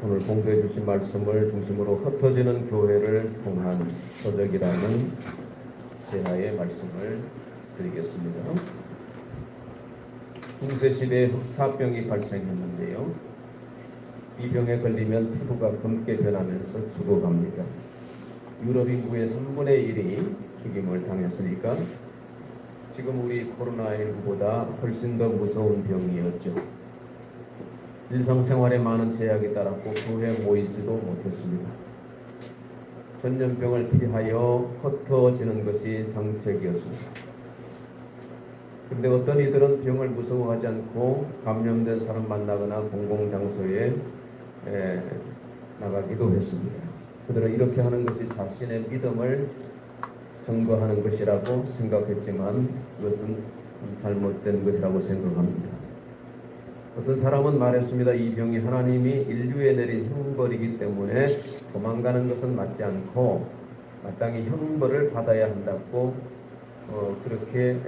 오늘 공부해 주신 말씀을 중심으로 흩어지는 교회를 통한 서적이라는 제하의 말씀을 드리겠습니다. 중세시대에 흑사병이 발생했는데요. 이 병에 걸리면 피부가 검게 변하면서 죽어갑니다. 유럽 인구의 3분의 1이 죽임을 당했으니까 지금 우리 코로나19보다 훨씬 더 무서운 병이었죠. 일상생활에 많은 제약이 따랐고 교회에 모이지도 못했습니다. 전염병을 피하여 흩어지는 것이 상책이었습니다. 그런데 어떤 이들은 병을 무서워하지 않고 감염된 사람 만나거나 공공장소에 나가기도 했습니다. 그들은 이렇게 하는 것이 자신의 믿음을 증거하는 것이라고 생각했지만 그것은 잘못된 것이라고 생각합니다. 어떤 사람은 말했습니다. 이 병이 하나님이 인류에 내린 형벌이기 때문에 도망가는 것은 맞지 않고 마땅히 형벌을 받아야 한다고 그렇게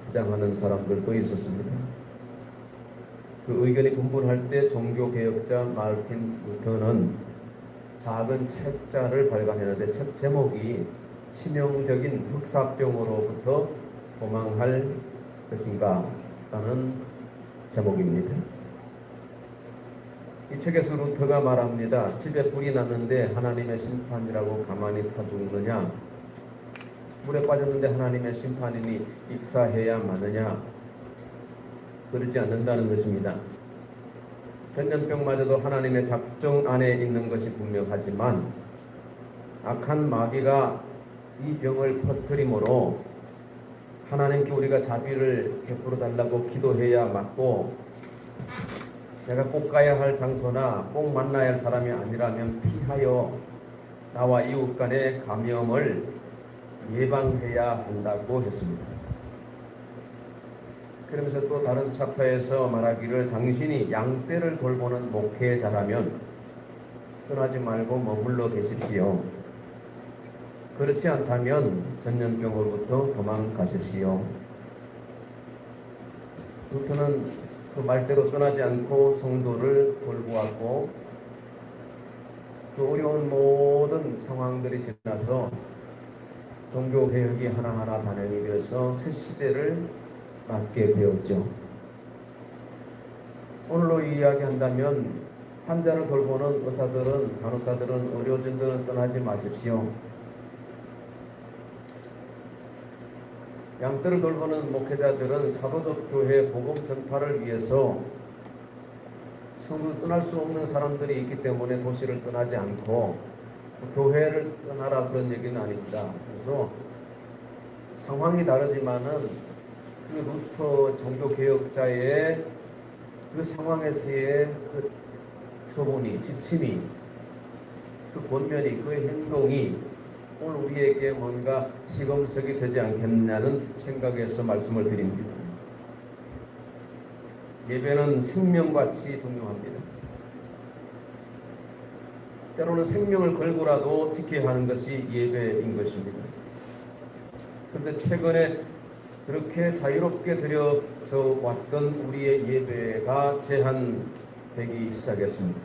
주장하는 사람들도 있었습니다. 그 의견이 분분할 때 종교개혁자 마르틴 루터는 작은 책자를 발간했는데 책 제목이 치명적인 흑사병으로부터 도망할 것인가 라는 제목입니다. 이 책에서 루터가 말합니다. 집에 불이 났는데 하나님의 심판이라고 가만히 타 죽느냐? 물에 빠졌는데 하나님의 심판이니 익사해야 마느냐? 그러지 않는다는 것입니다. 전염병마저도 하나님의 작정 안에 있는 것이 분명하지만 악한 마귀가 이 병을 퍼뜨림으로 하나님께 우리가 자비를 베풀어 달라고 기도해야 맞고 내가 꼭 가야 할 장소나 꼭 만나야 할 사람이 아니라면 피하여 나와 이웃 간의 감염을 예방해야 한다고 했습니다. 그러면서 또 다른 챕터에서 말하기를 당신이 양떼를 돌보는 목회자라면 떠나지 말고 머물러 계십시오. 그렇지 않다면 전염병으로부터 도망가십시오. 루터는 그 말대로 떠나지 않고 성도를 돌보았고 그 어려운 모든 상황들이 지나서 종교개혁이 하나하나 단행이 되어서 새 시대를 맞게 되었죠. 오늘로 이야기한다면 환자를 돌보는 의사들은, 간호사들은, 의료진들은 떠나지 마십시오. 양떼를 돌보는 목회자들은 사도적 교회 복음 전파를 위해서 성도를 떠날 수 없는 사람들이 있기 때문에 도시를 떠나지 않고 교회를 떠나라 그런 얘기는 아닙니다. 그래서 상황이 다르지만은 그 루터 종교개혁자의 그 상황에서의 그 처분이, 지침이, 그 권면이, 그의 행동이 오늘 우리에게 뭔가 시금석이 되지 않겠냐는 생각에서 말씀을 드립니다. 예배는 생명같이 중요합니다. 때로는 생명을 걸고라도 지켜야 하는 것이 예배인 것입니다. 그런데 최근에 그렇게 자유롭게 드려져 왔던 우리의 예배가 제한되기 시작했습니다.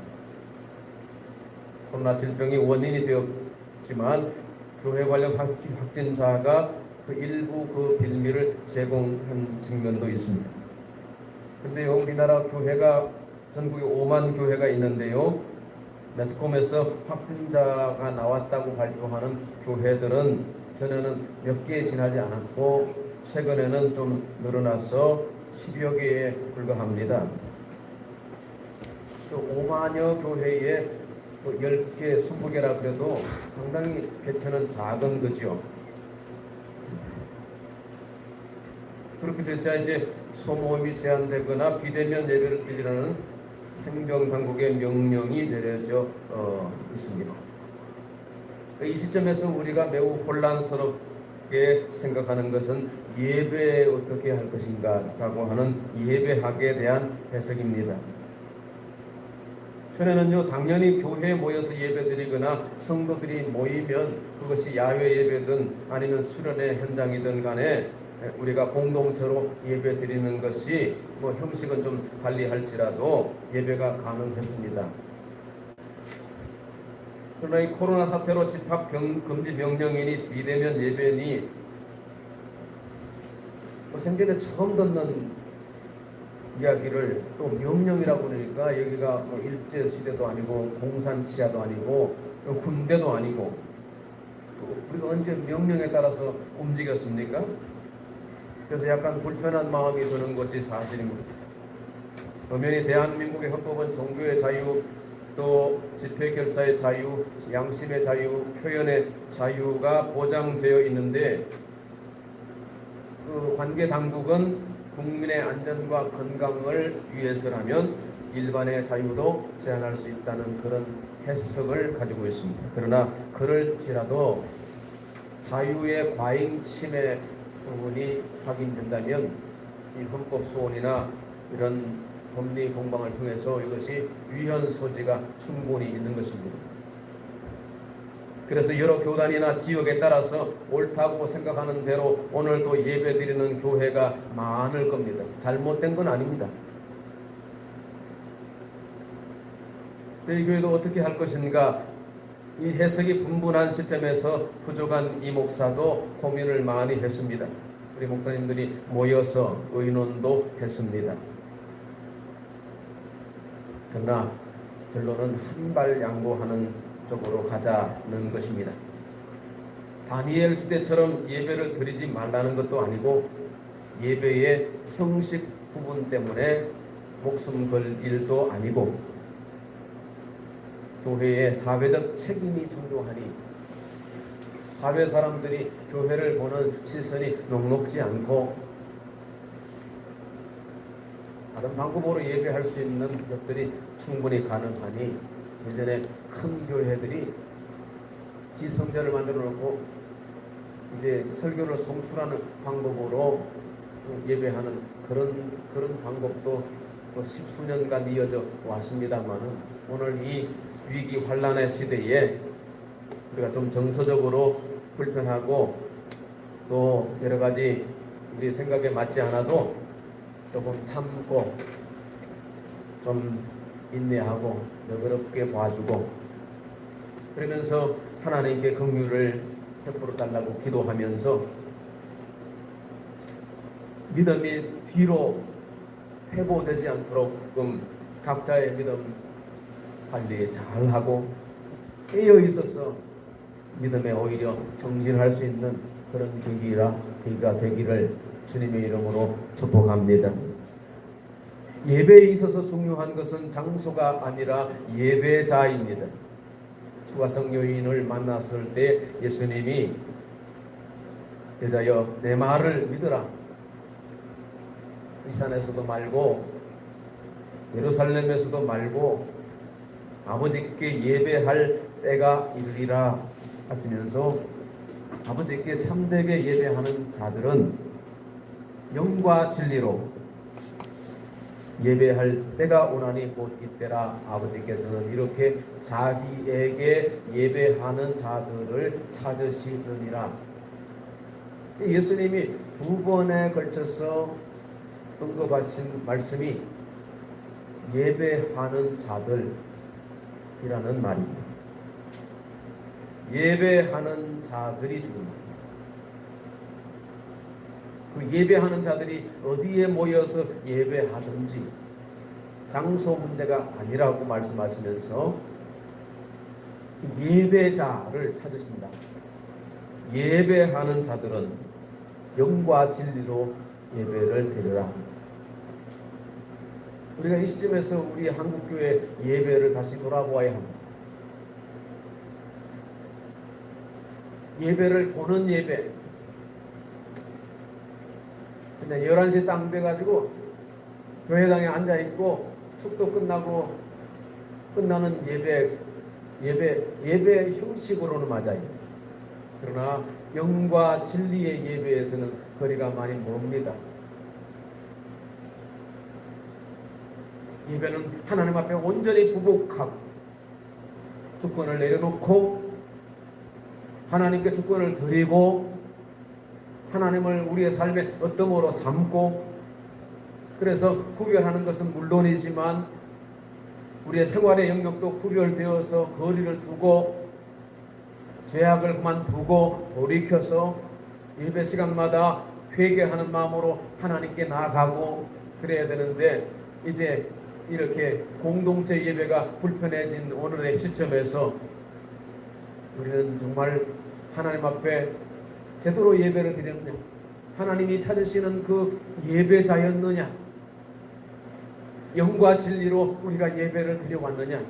코로나 질병이 원인이 되었지만 교회 관련 확진자가 그 일부 그 빌미를 제공한 측면도 있습니다. 그런데 우리나라 교회가 전국에 5만 교회가 있는데요. 매스컴에서 확진자가 나왔다고 발표하는 교회들은 전에는 몇 개 지나지 않았고 최근에는 좀 늘어나서 10여 개에 불과합니다. 또 5만여 교회에 10개, 20개라 그래도 상당히 개체는 작은 거죠. 그렇게 돼서 이제 소모임이 제한되거나 비대면 예배를 드리라는 행정당국의 명령이 내려져 있습니다. 이 시점에서 우리가 매우 혼란스럽게 생각하는 것은 예배에 어떻게 할 것인가 라고 하는 예배학에 대한 해석입니다. 전에는요, 당연히 교회에 모여서 예배드리거나 성도들이 모이면 그것이 야외 예배든 아니면 수련회 현장이든 간에 우리가 공동체로 예배드리는 것이 형식은 좀 달리 할지라도 예배가 가능했습니다. 그러나 이 코로나 사태로 집합 금지 명령이니 비대면 예배니 생전에 처음 듣는 이야기를 또 명령이라고 그러니까 여기가 뭐 일제시대도 아니고 공산치하도 아니고 군대도 아니고 우리가 언제 명령에 따라서 움직였습니까? 그래서 약간 불편한 마음이 드는 것이 사실입니다. 엄연히 대한민국의 헌법은 종교의 자유, 또 집회 결사의 자유, 양심의 자유, 표현의 자유가 보장되어 있는데 그 관계 당국은 국민의 안전과 건강을 위해서라면 일반의 자유도 제한할 수 있다는 그런 해석을 가지고 있습니다. 그러나 그럴지라도 자유의 과잉 침해 부분이 확인된다면 이 헌법 소원이나 이런 법리 공방을 통해서 이것이 위헌 소지가 충분히 있는 것입니다. 그래서 여러 교단이나 지역에 따라서 옳다고 생각하는 대로 오늘도 예배드리는 교회가 많을 겁니다. 잘못된 건 아닙니다. 저희 교회도 어떻게 할 것인가, 이 해석이 분분한 시점에서 부족한 이 목사도 고민을 많이 했습니다. 우리 목사님들이 모여서 의논도 했습니다. 그러나 결론은 한 발 양보하는 쪽으로 가자는 것입니다. 다니엘 시대처럼 예배를 드리지 말라는 것도 아니고 예배의 형식 부분 때문에 목숨 걸 일도 아니고 교회의 사회적 책임이 중요하니 사회 사람들이 교회를 보는 시선이 녹록지 않고 다른 방법으로 예배할 수 있는 것들이 충분히 가능하니 예전에 큰 교회들이 기성전을 만들어 놓고 이제 설교를 송출하는 방법으로 예배하는 그런 방법도 10수년간 이어져 왔습니다만은 오늘 이 위기 환란의 시대에 우리가 좀 정서적으로 불편하고 또 여러 가지 우리 생각에 맞지 않아도 조금 참고 좀 인내하고 너그럽게 봐주고 그러면서 하나님께 긍휼을 베풀어 달라고 기도하면서 믿음이 뒤로 회복되지 않도록 각자의 믿음 관리 잘하고 깨어 있어서 믿음에 오히려 정진할 수 있는 그런 계기가 되기를 주님의 이름으로 축복합니다. 예배에 있어서 중요한 것은 장소가 아니라 예배자입니다. 추가성 여인을 만났을 때 예수님이 여자여 내 말을 믿으라. 이 산에서도 말고 예루살렘에서도 말고 아버지께 예배할 때가 이르리라 하시면서 아버지께 참되게 예배하는 자들은 영과 진리로 예배할 때가 오나니 곧 이때라. 아버지께서는 이렇게 자기에게 예배하는 자들을 찾으시느니라. 예수님이 두 번에 걸쳐서 언급하신 말씀이 예배하는 자들이라는 말입니다. 예배하는 자들이 중요합니다. 그 예배하는 자들이 어디에 모여서 예배하든지 장소 문제가 아니라고 말씀하시면서 예배자를 찾으신다. 예배하는 자들은 영과 진리로 예배를 드리라. 우리가 이 시점에서 우리 한국교회 예배를 다시 돌아보아야 합니다. 예배를 보는 예배. 그냥 11시에 딱 돼가지고 교회당에 앉아있고 축도 끝나고 끝나는 예배 형식으로는 맞아요. 그러나 영과 진리의 예배에서는 거리가 많이 멉니다. 예배는 하나님 앞에 온전히 부복하고 주권을 내려놓고 하나님께 주권을 드리고 하나님을 우리의 삶의 어떠므로 삼고 그래서 구별하는 것은 물론이지만 우리의 생활의 영역도 구별되어서 거리를 두고 죄악을 그만두고 돌이켜서 예배 시간마다 회개하는 마음으로 하나님께 나아가고 그래야 되는데, 이제 이렇게 공동체 예배가 불편해진 오늘의 시점에서 우리는 정말 하나님 앞에 제대로 예배를 드렸느냐, 하나님이 찾으시는 그 예배자였느냐, 영과 진리로 우리가 예배를 드려왔느냐,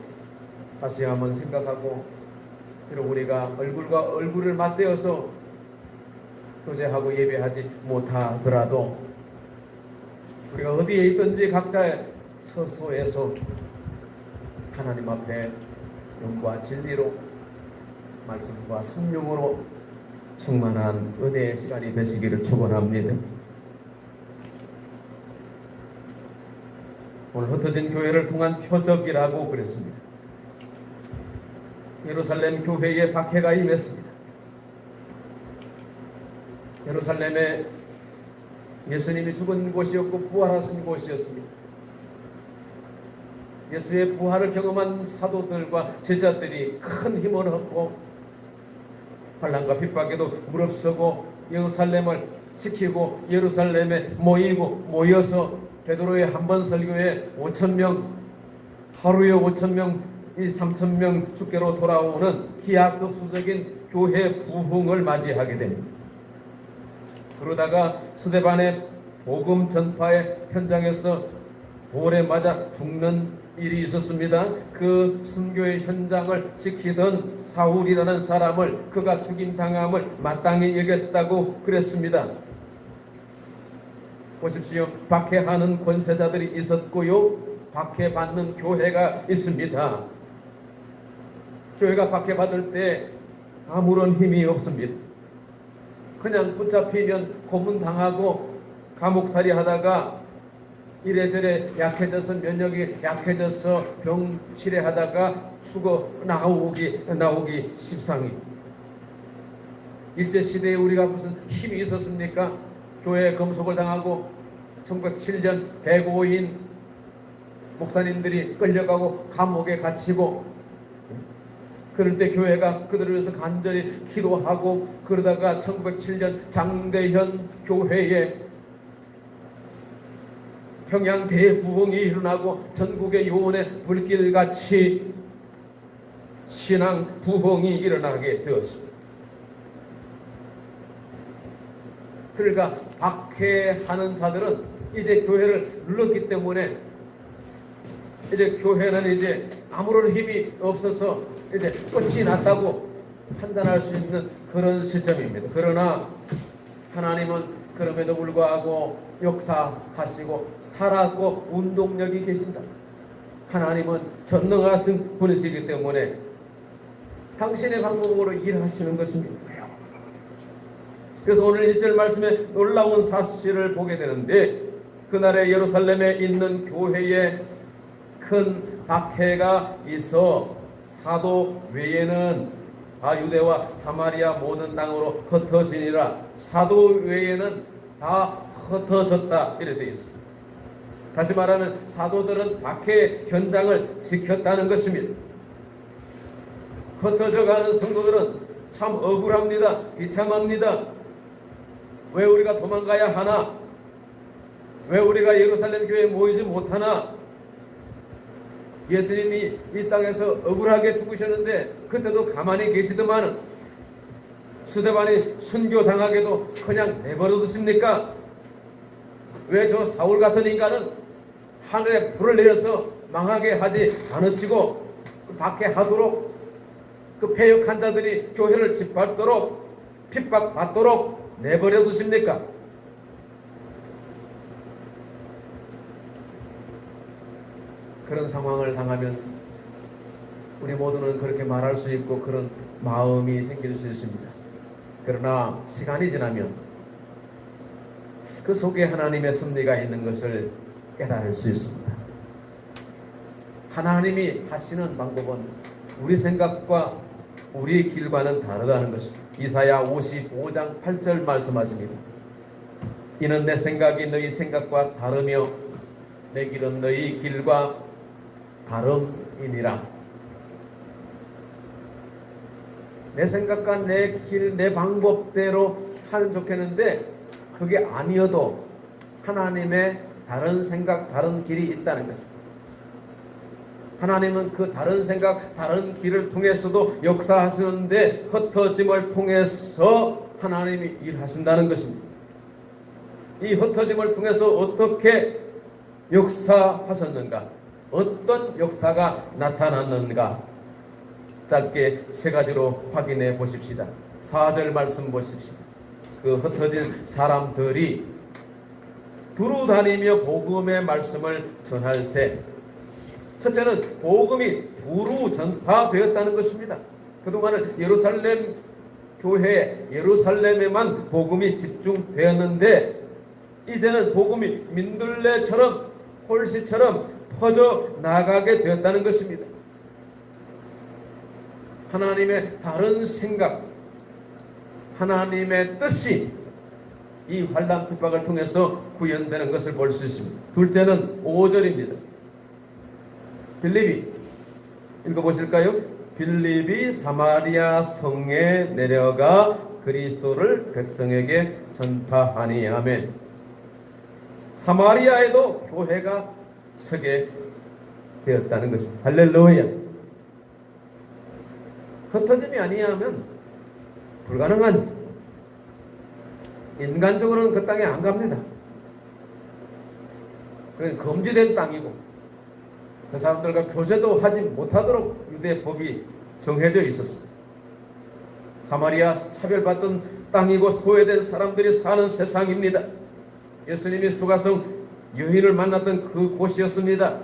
다시 한번 생각하고, 그리고 우리가 얼굴과 얼굴을 맞대어서 교제하고 예배하지 못하더라도 우리가 어디에 있든지 각자의 처소에서 하나님 앞에 영과 진리로 말씀과 성령으로 충만한 은혜의 시간이 되시기를 축원합니다. 오늘 흩어진 교회를 통한 표적이라고 그랬습니다. 예루살렘 교회에 박해가 임했습니다. 예루살렘에 예수님이 죽은 곳이었고 부활하신 곳이었습니다. 예수의 부활을 경험한 사도들과 제자들이 큰 힘을 얻고 환난과 핍박에도 무릅쓰고 예루살렘을 지키고 예루살렘에 모여서 베드로의 한 번 설교에 5,000명, 하루에 5,000명, 3,000명 주께로 돌아오는 기하급수적인 교회 부흥을 맞이하게 됩니다. 그러다가 스데반의 복음 전파의 현장에서 돌에 맞아 죽는 일이 있었습니다. 그 순교의 현장을 지키던 사울이라는 사람을 그가 죽임당함을 마땅히 여겼다고 그랬습니다. 보십시오. 박해하는 권세자들이 있었고요, 박해받는 교회가 있습니다. 교회가 박해받을 때 아무런 힘이 없습니다. 그냥 붙잡히면 고문당하고 감옥살이 하다가 이래저래 약해져서 면역이 약해져서 병치레하다가 죽어 나오기 십상이. 일제시대에 우리가 무슨 힘이 있었습니까? 교회에 검속을 당하고 1907년 105인 목사님들이 끌려가고 감옥에 갇히고, 그럴 때 교회가 그들을 위해서 간절히 기도하고, 그러다가 1907년 장대현 교회에 평양 대부흥이 일어나고 전국의 요원의 불길같이 신앙 부흥이 일어나게 되었습니다. 그러니까 박해하는 자들은 이제 교회를 눌렀기 때문에 이제 교회는 이제 아무런 힘이 없어서 이제 끝이 났다고 판단할 수 있는 그런 시점입니다. 그러나 하나님은 그럼에도 불구하고 역사하시고 살았고 운동력이 계신다. 하나님은 전능하신 분이시기 때문에 당신의 방법으로 일하시는 것입니다. 그래서 오늘 1절 말씀에 놀라운 사실을 보게 되는데, 그날에 예루살렘에 있는 교회에 큰 박해가 있어 사도 외에는 다 유대와 사마리아 모든 땅으로 흩어지니라. 사도 외에는 다 흩어졌다 이렇게 되어 있습니다. 다시 말하면 사도들은 박해 현장을 지켰다는 것입니다. 흩어져가는 성도들은 참 억울합니다. 비참합니다. 왜 우리가 도망가야 하나? 왜 우리가 예루살렘 교회에 모이지 못하나? 예수님이 이 땅에서 억울하게 죽으셨는데 그때도 가만히 계시더만은 스데반이 순교당하게도 그냥 내버려 두십니까? 왜 저 사울 같은 인간은 하늘에 불을 내려서 망하게 하지 않으시고 박해하도록 그 패역한 자들이 교회를 짓밟도록 핍박받도록 내버려 두십니까? 그런 상황을 당하면 우리 모두는 그렇게 말할 수 있고 그런 마음이 생길 수 있습니다. 그러나 시간이 지나면 그 속에 하나님의 섭리가 있는 것을 깨달을 수 있습니다. 하나님이 하시는 방법은 우리 생각과 우리 길과는 다르다는 것입니다. 이사야 55장 8절 말씀하십니다. 이는 내 생각이 너희 생각과 다르며 내 길은 너희 길과 다름이니라. 내 생각과 내 길, 내 방법대로 하면 좋겠는데 그게 아니어도 하나님의 다른 생각, 다른 길이 있다는 것입니다. 하나님은 그 다른 생각, 다른 길을 통해서도 역사하시는데 흩어짐을 통해서 하나님이 일하신다는 것입니다. 이 흩어짐을 통해서 어떻게 역사하셨는가? 어떤 역사가 나타났는가? 짧게 세 가지로 확인해 보십시다. 4절 말씀 보십시다. 그 흩어진 사람들이 두루 다니며 복음의 말씀을 전할세. 첫째는 복음이 두루 전파되었다는 것입니다. 그동안은 예루살렘 교회, 예루살렘에만 복음이 집중되었는데 이제는 복음이 민들레처럼 홀씨처럼 퍼져 나가게 되었다는 것입니다. 하나님의 다른 생각, 하나님의 뜻이 이 환난 핍박을 통해서 구현되는 것을 볼 수 있습니다. 둘째는 5절입니다. 빌립이 읽어보실까요? 빌립이 사마리아 성에 내려가 그리스도를 백성에게 전파하니. 아멘. 사마리아에도 교회가 서게 되었다는 것입니다. 할렐루야. 흩어짐이 아니하면 불가능한, 인간적으로는 그 땅에 안 갑니다. 그건 금지된 땅이고 그 사람들과 교제도 하지 못하도록 유대 법이 정해져 있었습니다. 사마리아 차별받던 땅이고 소외된 사람들이 사는 세상입니다. 예수님이 수가성 여인을 만났던 그 곳이었습니다.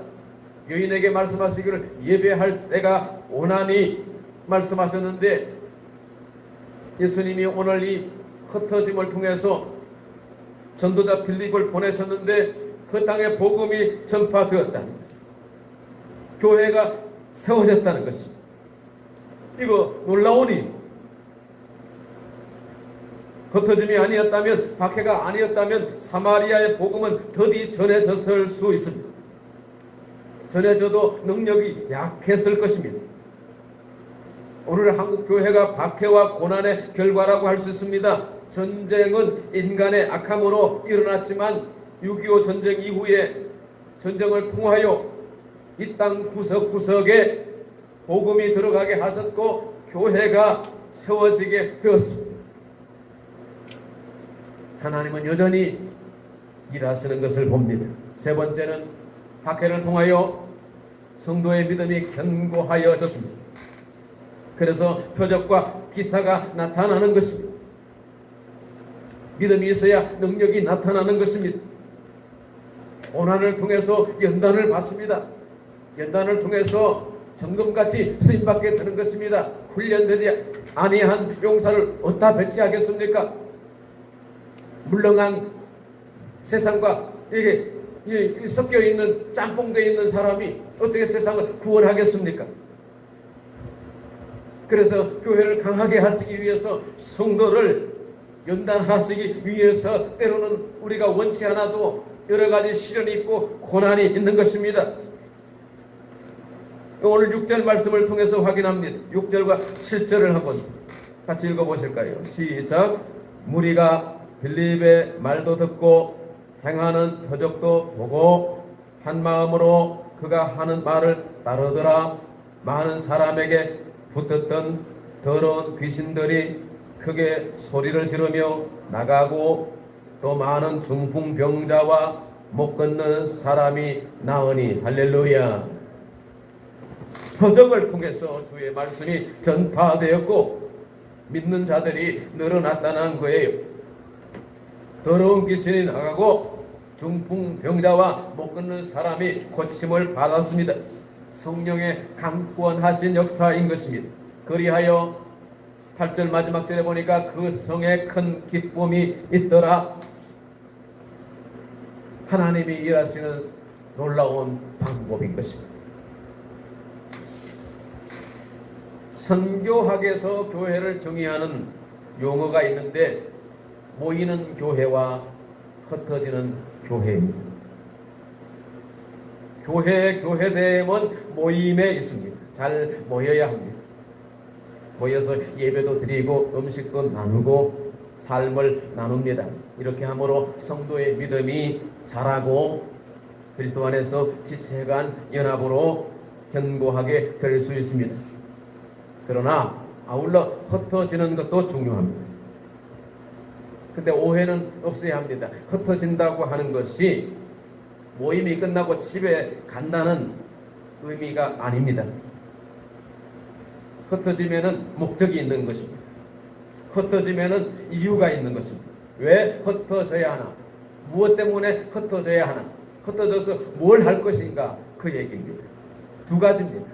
여인에게 말씀하시기를 예배할 때가 오나니 말씀하셨는데 예수님이 오늘 이 흩어짐을 통해서 전도자 빌립을 보내셨는데 그 땅에 복음이 전파되었다는 거죠. 교회가 세워졌다는 것입니다. 이거 놀라우니 흩어짐이 아니었다면, 박해가 아니었다면 사마리아의 복음은 더디 전해졌을 수 있습니다. 전해져도 능력이 약했을 것입니다. 오늘 한국 교회가 박해와 고난의 결과라고 할 수 있습니다. 전쟁은 인간의 악함으로 일어났지만 6.25 전쟁 이후에 전쟁을 통하여 이 땅 구석구석에 복음이 들어가게 하셨고 교회가 세워지게 되었습니다. 하나님은 여전히 일하시는 것을 봅니다. 세 번째는 박해를 통하여 성도의 믿음이 견고하여졌습니다. 그래서 표적과 기사가 나타나는 것입니다. 믿음이 있어야 능력이 나타나는 것입니다. 고난을 통해서 연단을 받습니다. 연단을 통해서 정금같이 쓰임받게 되는 것입니다. 훈련되지 아니한 용사를 어디다 배치하겠습니까? 물렁한 세상과 이게 섞여 있는, 짬뽕되어 있는 사람이 어떻게 세상을 구원하겠습니까? 그래서 교회를 강하게 하시기 위해서, 성도를 연단하시기 위해서 때로는 우리가 원치 않아도 여러 가지 시련이 있고 고난이 있는 것입니다. 오늘 6절 말씀을 통해서 확인합니다. 6절과 7절을 한번 같이 읽어보실까요? 시작. 무리가 빌립의 말도 듣고 행하는 표적도 보고 한 마음으로 그가 하는 말을 따르더라. 많은 사람에게 붙었던 더러운 귀신들이 크게 소리를 지르며 나가고 또 많은 중풍병자와 못 걷는 사람이 나으니. 할렐루야. 표적을 통해서 주의 말씀이 전파되었고 믿는 자들이 늘어났다는 거예요. 더러운 귀신이 나가고 중풍병자와 못 걷는 사람이 고침을 받았습니다. 성령의 강권하신 역사인 것입니다. 그리하여 8절 마지막 절에 보니까 그 성에 큰 기쁨이 있더라. 하나님이 일하시는 놀라운 방법인 것입니다. 선교학에서 교회를 정의하는 용어가 있는데 모이는 교회와 흩어지는 교회입니다. 교회됨은 모임에 있습니다. 잘 모여야 합니다. 모여서 예배도 드리고 음식도 나누고 삶을 나눕니다. 이렇게 함으로 성도의 믿음이 자라고 그리스도 안에서 지체간 연합으로 견고하게 될 수 있습니다. 그러나 아울러 흩어지는 것도 중요합니다. 근데 오해는 없어야 합니다. 흩어진다고 하는 것이 모임이 끝나고 집에 간다는 의미가 아닙니다. 흩어지면은 목적이 있는 것입니다. 흩어지면은 이유가 있는 것입니다. 왜 흩어져야 하나? 무엇 때문에 흩어져야 하나? 흩어져서 뭘 할 것인가? 그 얘기입니다. 두 가지입니다.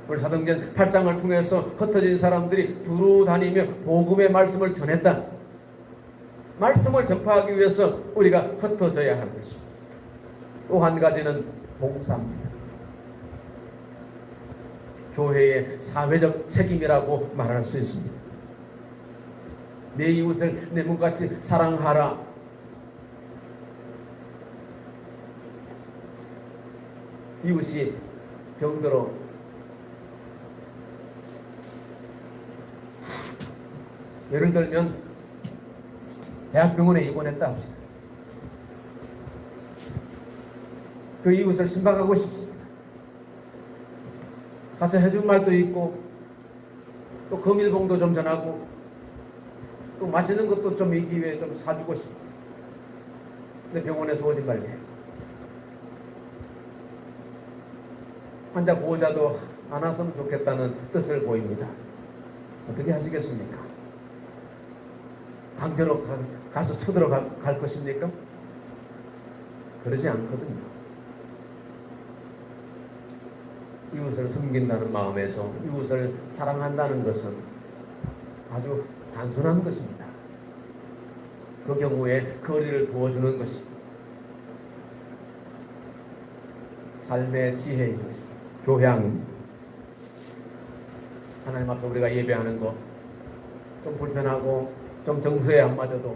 오늘 사도행전 8장을 통해서 흩어진 사람들이 두루 다니며 복음의 말씀을 전했다. 말씀을 전파하기 위해서 우리가 흩어져야 하는 것입니다. 또 한 가지는 봉사입니다. 교회의 사회적 책임이라고 말할 수 있습니다. 내 이웃을 내 몸같이 사랑하라. 이웃이 병들어 예를 들면 대학병원에 입원했다 합시다. 그 이웃을 신박하고 싶습니다. 가서 해줄 말도 있고 또 금일봉도 좀 전하고 또 맛있는 것도 좀 이 기회에 좀 사주고 싶습니다. 근데 병원에서 오지 말게. 환자 보호자도 안 왔으면 좋겠다는 뜻을 보입니다. 어떻게 하시겠습니까? 강제로 가서 쳐들어갈 것입니까? 그러지 않거든요. 이웃을 섬긴다는 마음에서 이웃을 사랑한다는 것은 아주 단순한 것입니다. 그 경우에 거리를 도와주는 것이 삶의 지혜인 것입니다. 교양입니다. 하나님 앞에 우리가 예배하는 거 좀 불편하고 좀 정서에 안 맞아도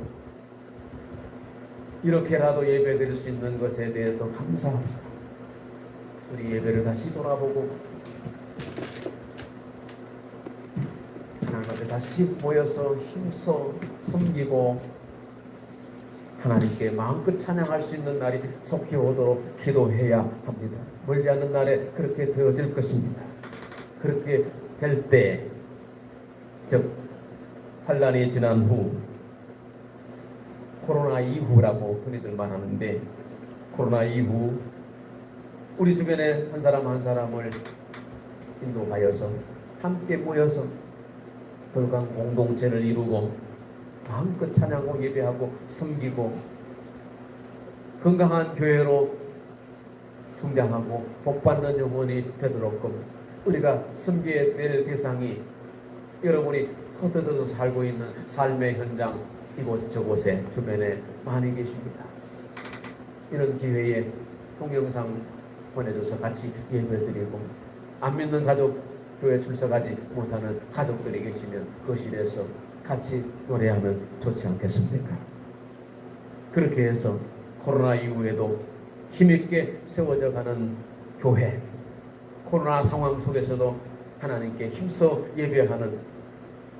이렇게라도 예배 드릴 수 있는 것에 대해서 감사합시다. 우리 예배를 다시 돌아보고 하나님 앞에 다시 모여서 힘써 섬기고 하나님께 마음껏 찬양할 수 있는 날이 속히 오도록 기도해야 합니다. 멀지 않는 날에 그렇게 되어질 것입니다. 그렇게 될 때, 즉 환란이 지난 후 코로나 이후라고 흔히들 말하는데 코로나 이후 우리 주변에 한 사람 한 사람을 인도하여서 함께 모여서 결국 공동체를 이루고 마음껏 찬양하고 예배하고 섬기고 건강한 교회로 성장하고 복받는 영혼이 되도록 우리가 섬겨야 될 대상이 여러분이 흩어져서 살고 있는 삶의 현장 이곳저곳에 주변에 많이 계십니다. 이런 기회에 동영상 보내줘서 같이 예배드리고 안 믿는 가족 교회 출석하지 못하는 가족들이 계시면 거실에서 같이 노래하면 좋지 않겠습니까? 그렇게 해서 코로나 이후에도 힘있게 세워져 가는 교회, 코로나 상황 속에서도 하나님께 힘써 예배하는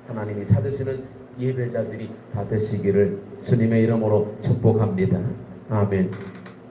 하나님이 찾으시는 예배자들이 다 되시기를 주님의 이름으로 축복합니다. 아멘.